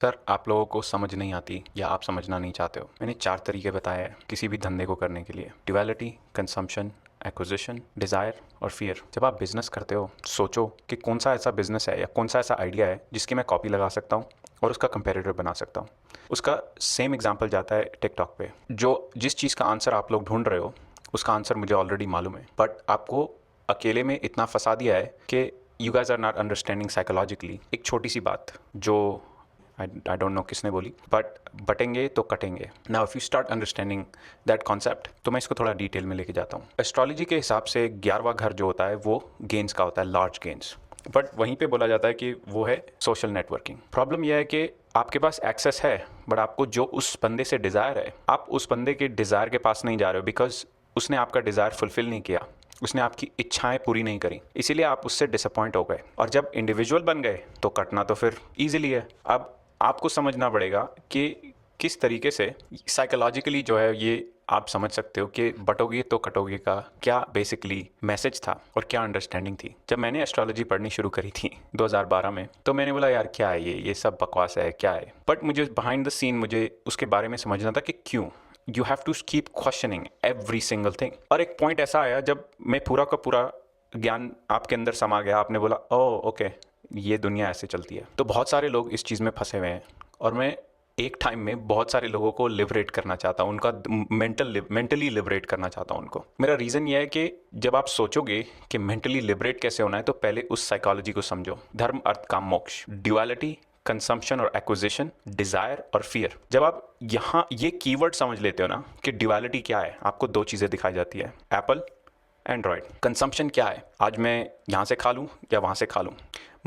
Sir, आप लोगों को समझ नहीं आती या आप समझना नहीं चाहते हो। मैंने 4 तरीके बताए हैं किसी भी धंधे को करने के लिए। ड्युअलिटी, कंजम्पशन, एक्विजिशन, डिज़ायर और फियर। जब आप बिज़नेस करते हो, सोचो कि कौन सा ऐसा बिज़नेस है या कौन सा ऐसा आइडिया है जिसकी मैं कॉपी लगा सकता हूँ और उसका कंपेरेटर बना सकता हूँ। उसका सेम एग्जाम्पल जाता है टिकटॉक पे। जिस चीज़ का आंसर आप लोग ढूंढ रहे हो, उसका आंसर मुझे ऑलरेडी मालूम है, बट आपको अकेले में इतना फंसा दिया है कि you guys are not understanding psychologically. एक छोटी सी बात जो आई डोंट नो किसने बोली, बट बटेंगे तो कटेंगे। Now if you start understanding that concept, तो मैं इसको थोड़ा डिटेल में लेके जाता हूँ। एस्ट्रोलॉजी के हिसाब से 11वां घर जो होता है वो गेंस का होता है, लार्ज गेंस। बट वहीं पे बोला जाता है कि वो है सोशल नेटवर्किंग। प्रॉब्लम यह है कि आपके पास एक्सेस है, बट आपको जो उस बंदे से डिज़ायर है, आप उस बंदे के डिज़ायर के पास नहीं जा रहे हो बिकॉज उसने आपका डिज़ायर फुलफिल नहीं किया, उसने आपकी इच्छाएं पूरी नहीं करी, इसीलिए आप उससे डिसअपॉइंट हो गए। और जब इंडिविजुअल बन गए तो कटना तो फिर ईजिली है। अब आपको समझना पड़ेगा कि किस तरीके से साइकोलॉजिकली जो है ये आप समझ सकते हो कि बटोगे तो कटोगे का क्या बेसिकली मैसेज था और क्या अंडरस्टैंडिंग थी। जब मैंने एस्ट्रोलॉजी पढ़नी शुरू करी थी 2012 में, तो मैंने बोला यार क्या है ये सब बकवास है, क्या है। बट मुझे बिहाइंड द सीन मुझे उसके बारे में समझना था कि क्यों you have to keep questioning every single thing. और एक पॉइंट ऐसा आया जब मैं पूरा का पूरा ज्ञान आपके अंदर समा गया, आपने बोला ओह ओके ये दुनिया ऐसे चलती है। तो बहुत सारे लोग इस चीज़ में फंसे हुए हैं और मैं एक टाइम में बहुत सारे लोगों को लिबरेट करना चाहता हूँ, उनका मेंटली लिबरेट करना चाहता हूँ उनको। मेरा रीज़न ये है कि जब आप सोचोगे कि मेंटली लिबरेट कैसे होना है, तो पहले उस साइकोलॉजी को समझो। धर्म, अर्थ, काम, मोक्ष, ड्युअलिटी, कंजम्पशन और एक्विजिशन, डिजायर और फियर। जब आप यहाँ ये कीवर्ड समझ लेते हो ना कि ड्युअलिटी क्या है, आपको 2 चीज़ें दिखाई जाती है, एप्पल, एंड्रॉयड। कंजम्पशन क्या है, आज मैं यहाँ से खा लूँ या वहाँ से खा लूँ,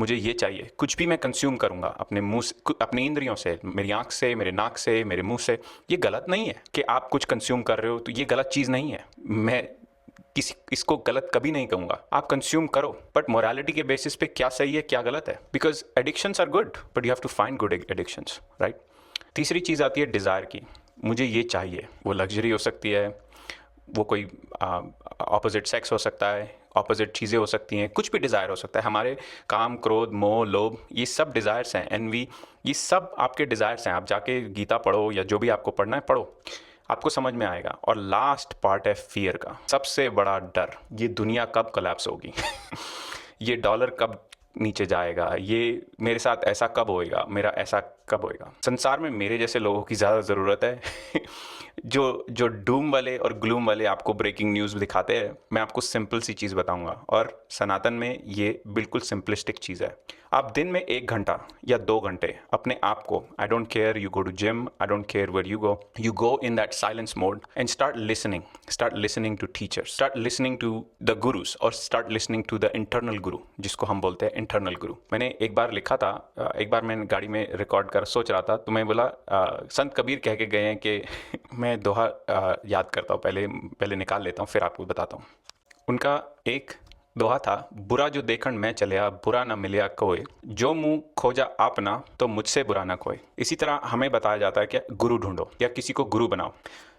मुझे ये चाहिए। कुछ भी मैं कंज्यूम करूँगा अपने मुंह से, अपनी इंद्रियों से, मेरी आँख से, मेरे नाक से, मेरे मुंह से। ये गलत नहीं है कि आप कुछ कंज्यूम कर रहे हो, तो ये गलत चीज़ नहीं है। मैं इसको गलत कभी नहीं कहूँगा। आप कंज्यूम करो, बट मोरालिटी के बेसिस पे क्या सही है क्या गलत है, because addictions are good but you have to find good addictions, right. तीसरी चीज़ आती है डिज़ायर की। मुझे ये चाहिए, वो लग्जरी हो सकती है, वो कोई ऑपोजिट सेक्स हो सकता है, ऑपोजिट चीज़ें हो सकती हैं, कुछ भी डिज़ायर हो सकता है। हमारे काम, क्रोध, मोह, लोभ, ये सब डिज़ायर्स हैं, एनवी, ये सब आपके डिज़ायर्स हैं। आप जाके गीता पढ़ो या जो भी आपको पढ़ना है पढ़ो, आपको समझ में आएगा। और लास्ट पार्ट है फियर का, सबसे बड़ा डर। ये दुनिया कब कोलैप्स होगी ये डॉलर कब नीचे जाएगा, ये मेरे साथ ऐसा कब होएगा, मेरा ऐसा कब होएगा। संसार में मेरे जैसे लोगों की ज़्यादा ज़रूरत है जो जो डूम वाले और ग्लूम वाले आपको ब्रेकिंग न्यूज़ दिखाते हैं। मैं आपको सिंपल सी चीज़ बताऊंगा, और सनातन में ये बिल्कुल सिंपलिस्टिक चीज़ है। आप दिन में 1 घंटा या 2 घंटे अपने आप को, I don't care you go to gym, I don't care where you go in that silence mode and start listening to teachers, start listening to the gurus, और start listening to the internal guru, जिसको हम बोलते हैं internal गुरु। मैंने एक बार लिखा था, एक बार मैं गाड़ी में रिकॉर्ड कर सोच रहा था, तो मैं बोला संत कबीर कह के गए हैं कि मैं दोहा याद करता हूँ, पहले निकाल लेता हूँ फिर आपको बताता हूँ। उनका एक दोहा था, बुरा जो देखण मैं चलिया, बुरा न मिलिया कोई, जो मुंह खोजा आपना, तो मुझसे बुरा ना कोई। इसी तरह हमें बताया जाता है कि गुरु ढूंढो या किसी को गुरु बनाओ।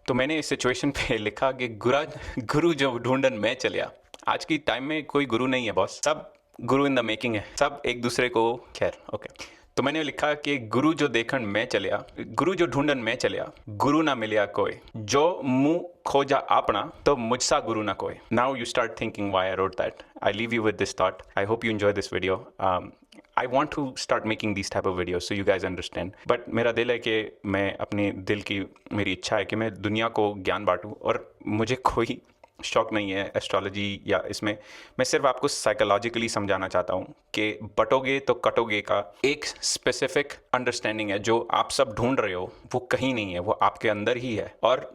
तो मैंने इस सिचुएशन पे लिखा कि गुरु जो ढूंढन मैं चलिया। आज की टाइम में कोई गुरु नहीं है बॉस, सब गुरु इन द मेकिंग है, सब एक दूसरे को, खैर ओके। तो मैंने लिखा कि गुरु जो देखण मैं चलिया, गुरु जो ढूंढन मैं चलिया, गुरु ना मिलिया कोई, जो मुंह खोजा आपना, तो मुझसा गुरु ना कोई। Now you start thinking why I wrote that. I leave you with this thought. I hope you enjoy this video. I want to start making this type of video so you guys understand. But मेरा दिल है कि मैं अपने दिल की, मेरी इच्छा है कि मैं दुनिया को ज्ञान बांटूँ, और मुझे कोई शौक नहीं है एस्ट्रोलॉजी या इसमें। मैं सिर्फ आपको साइकोलॉजिकली समझाना चाहता हूँ कि बटोगे तो कटोगे का एक स्पेसिफिक अंडरस्टैंडिंग है जो आप सब ढूंढ रहे हो, वो कहीं नहीं है, वो आपके अंदर ही है। और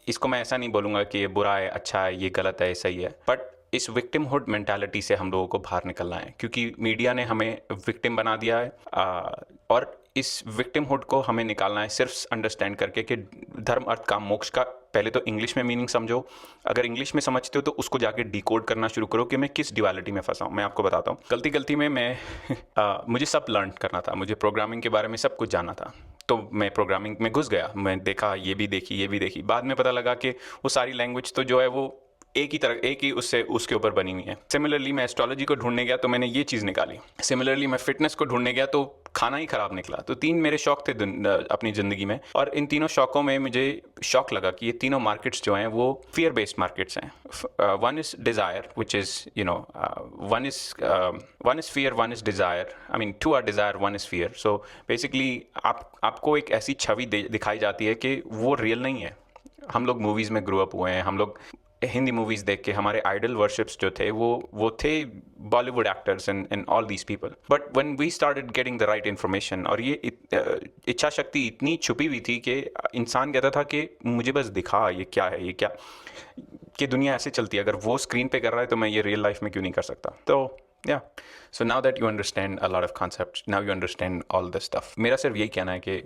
इसको मैं ऐसा नहीं बोलूँगा कि ये बुरा है, अच्छा है, ये गलत है, सही है, बट इस विक्टिमहुड मेंटालिटी से हम लोगों को बाहर निकलना है, क्योंकि मीडिया ने हमें विक्टिम बना दिया है। और इस विक्टिमहुड को हमें निकालना है सिर्फ अंडरस्टैंड करके कि धर्म, अर्थ, काम, मोक्ष का पहले तो इंग्लिश में मीनिंग समझो। अगर इंग्लिश में समझते हो तो उसको जाके डिकोड करना शुरू करो कि मैं किस ड्युअलिटी में फंसा हूँ। मैं आपको बताता हूँ, गलती में मैं मुझे सब लर्न करना था, मुझे प्रोग्रामिंग के बारे में सब कुछ जानना था, तो मैं प्रोग्रामिंग में घुस गया। मैं देखा, ये भी देखी, ये भी देखी। बाद में पता लगा कि वो सारी लैंग्वेज तो जो है वो एक ही उससे उसके ऊपर बनी हुई है। सिमिलरली मैं एस्ट्रोलॉजी को ढूंढने गया तो मैंने ये चीज़ निकाली। सिमिलरली मैं फिटनेस को ढूंढने गया तो खाना ही खराब निकला। तो 3 मेरे शौक थे अपनी ज़िंदगी में, और इन तीनों शौकों में मुझे शौक लगा कि ये तीनों मार्केट्स जो हैं वो फियर बेस्ड मार्केट्स हैं। One is desire which is one is fear, one is desire, I mean two are desire, one is fear. So basically आपको एक ऐसी छवि दिखाई जाती है कि वो रियल नहीं है। हम लोग मूवीज़ में ग्रो अप हुए हैं, हम लोग हिंदी मूवीज़ देख के हमारे आइडल वर्शिप्स जो थे वो थे Bollywood actors and all these people. But when we started getting the right information, और ये इच्छा शक्ति इतनी छुपी हुई थी कि इंसान कहता था कि मुझे बस दिखा ये क्या है, ये क्या कि दुनिया ऐसे चलती है, अगर वो स्क्रीन पे कर रहा है तो मैं ये रियल लाइफ में क्यों नहीं कर सकता। तो या so now that you understand a lot of concepts, now you understand all this stuff. मेरा सिर्फ यही कहना है कि